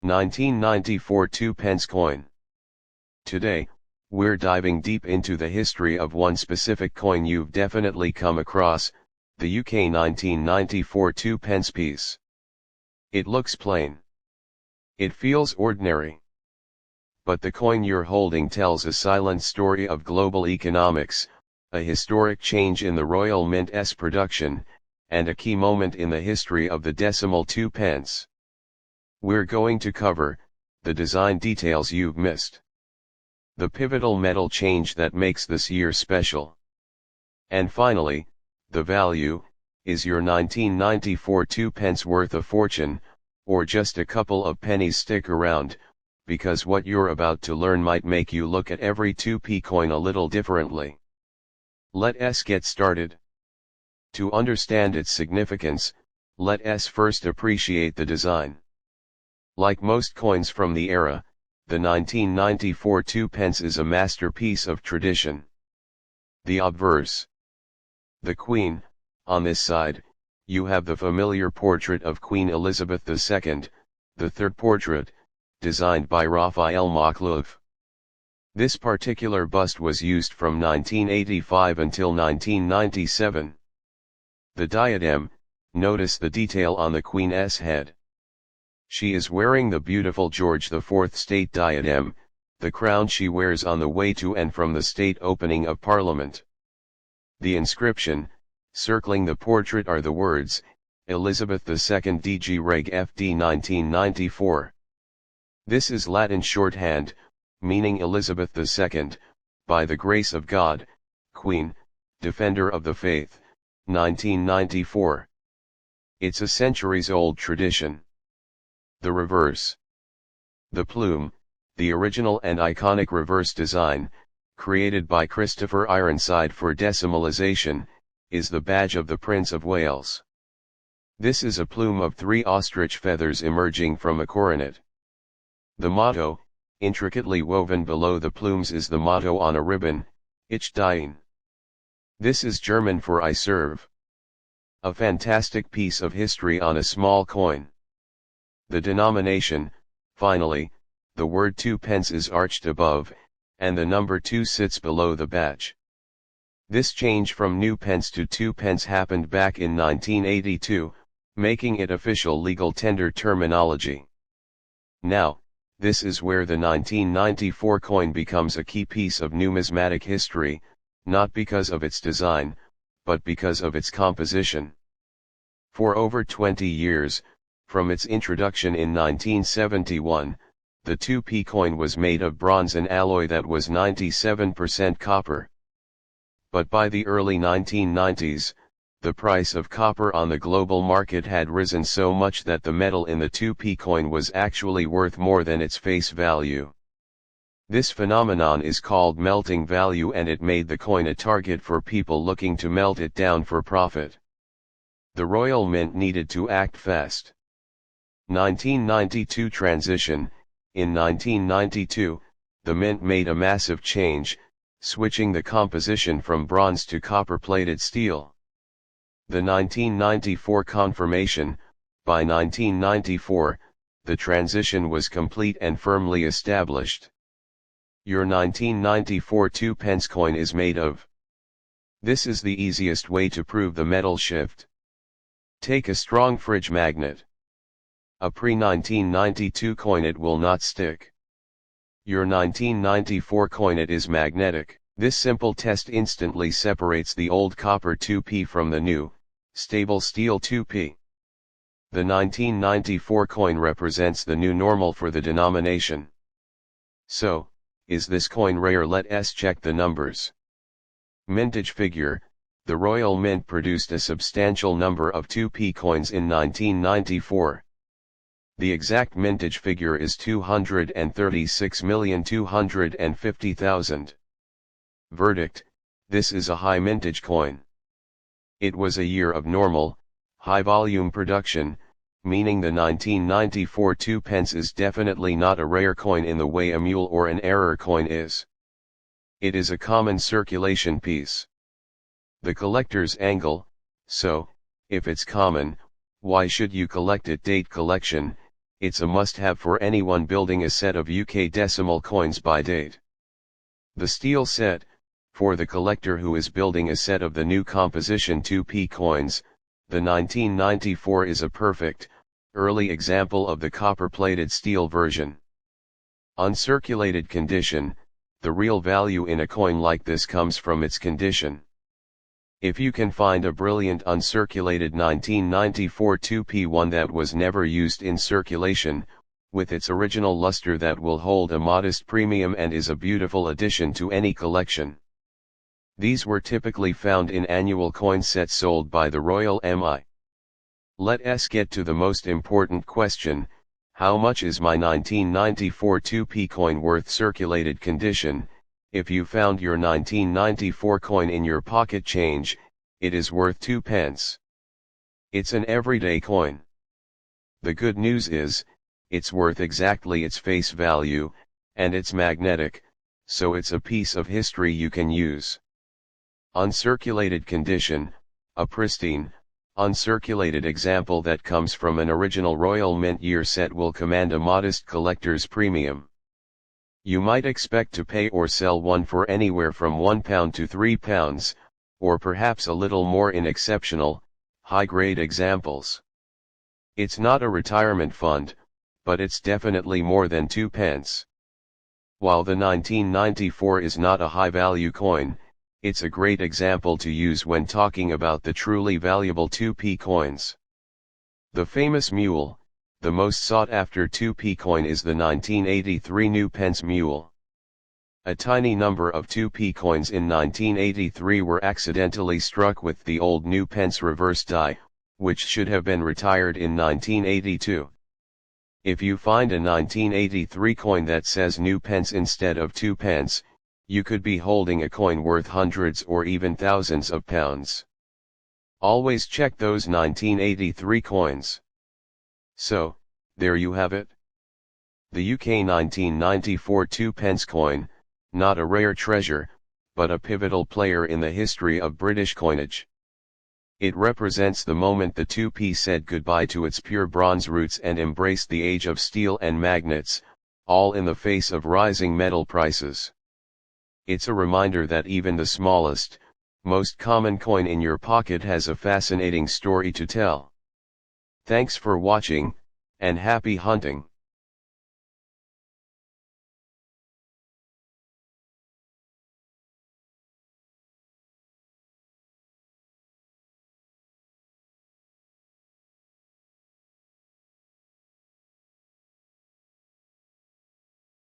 1994 2 pence coin. Today, we're diving deep into the history of one specific coin you've definitely come across, the UK 1994 2 pence piece. It looks plain. It feels ordinary. But the coin you're holding tells a silent story of global economics, a historic change in the Royal Mint's production, and a key moment in the history of the decimal 2 pence. We're going to cover the design details you've missed, the pivotal metal change that makes this year special, and finally, the value. Is your 1994 2 pence worth a fortune, or just a couple of pennies? Stick around, because what you're about to learn might make you look at every 2p coin a little differently. Let's get started. To understand its significance, let's first appreciate the design. Like most coins from the era, the 1994 2 pence is a masterpiece of tradition. The obverse. The Queen. On this side, you have the familiar portrait of Queen Elizabeth II, the third portrait, designed by Raphael Makhlouf. This particular bust was used from 1985 until 1997. The diadem. Notice the detail on the Queen's head. She is wearing the beautiful George IV state diadem, the crown she wears on the way to and from the state opening of Parliament. The inscription, circling the portrait, are the words, Elizabeth II DG Reg FD 1994. This is Latin shorthand, meaning Elizabeth II, by the grace of God, Queen, Defender of the Faith, 1994. It's a centuries-old tradition. The reverse. The plume, the original and iconic reverse design, created by Christopher Ironside for decimalization, is the badge of the Prince of Wales. This is a plume of 3 ostrich feathers emerging from a coronet. The motto, intricately woven below the plumes, is the motto on a ribbon, Ich diene. This is German for I serve. A fantastic piece of history on a small coin. The denomination, finally, the word 2 pence is arched above, and the number 2 sits below the badge. This change from new pence to 2 pence happened back in 1982, making it official legal tender terminology. Now, this is where the 1994 coin becomes a key piece of numismatic history, not because of its design, but because of its composition. For over 20 years, from its introduction in 1971, the 2p coin was made of bronze, an alloy that was 97% copper. But by the early 1990s, the price of copper on the global market had risen so much that the metal in the 2p coin was actually worth more than its face value. This phenomenon is called melting value, and it made the coin a target for people looking to melt it down for profit. The Royal Mint needed to act fast. 1992 transition. In 1992, the Mint made a massive change, switching the composition from bronze to copper-plated steel. The 1994 confirmation. By 1994, the transition was complete and firmly established. Your 1994 2 pence coin is made of. This is the easiest way to prove the metal shift. Take a strong fridge magnet. A pre-1992 coin, it will not stick. Your 1994 coin, it is magnetic. This simple test instantly separates the old copper 2p from the new, stable steel 2p. The 1994 coin represents the new normal for the denomination. So, is this coin rare? Let's check the numbers. Mintage figure. The Royal Mint produced a substantial number of 2p coins in 1994. The exact mintage figure is 236,250,000. Verdict: this is a high mintage coin. It was a year of normal, high-volume production, meaning the 1994 2 pence is definitely not a rare coin in the way a mule or an error coin is. It is a common circulation piece. The collector's angle. So, if it's common, why should you collect it? Date collection. it's a must-have for anyone building a set of UK decimal coins by date. The steel set, for the collector who is building a set of the new composition 2p coins, the 1994 is a perfect, early example of the copper-plated steel version. Uncirculated condition, the real value in a coin like this comes from its condition. If you can find a brilliant uncirculated 1994 2p one that was never used in circulation, with its original luster, that will hold a modest premium and is a beautiful addition to any collection. These were typically found in annual coin sets sold by the Royal MI. Let us get to the most important question: how much is my 1994 2p coin worth circulated condition? If you found your 1994 coin in your pocket change, it is worth 2 pence. It's an everyday coin. The good news is, it's worth exactly its face value, and it's magnetic, so it's a piece of history you can use. Uncirculated condition, a pristine, uncirculated example that comes from an original Royal Mint year set will command a modest collector's premium. You might expect to pay or sell one for anywhere from £1 to £3, or perhaps a little more in exceptional, high-grade examples. It's not a retirement fund, but it's definitely more than 2 pence. While the 1994 is not a high-value coin, it's a great example to use when talking about the truly valuable 2p coins. The famous mule, the most sought-after 2p coin, is the 1983 new pence mule. A tiny number of 2p coins in 1983 were accidentally struck with the old new pence reverse die, which should have been retired in 1982. If you find a 1983 coin that says new pence instead of 2 pence, you could be holding a coin worth hundreds or even thousands of pounds. Always check those 1983 coins. So, there you have it. The UK 1994 2 pence coin, not a rare treasure, but a pivotal player in the history of British coinage. It represents the moment the 2p said goodbye to its pure bronze roots and embraced the age of steel and magnets, all in the face of rising metal prices. It's a reminder that even the smallest, most common coin in your pocket has a fascinating story to tell. Thanks for watching, and happy hunting.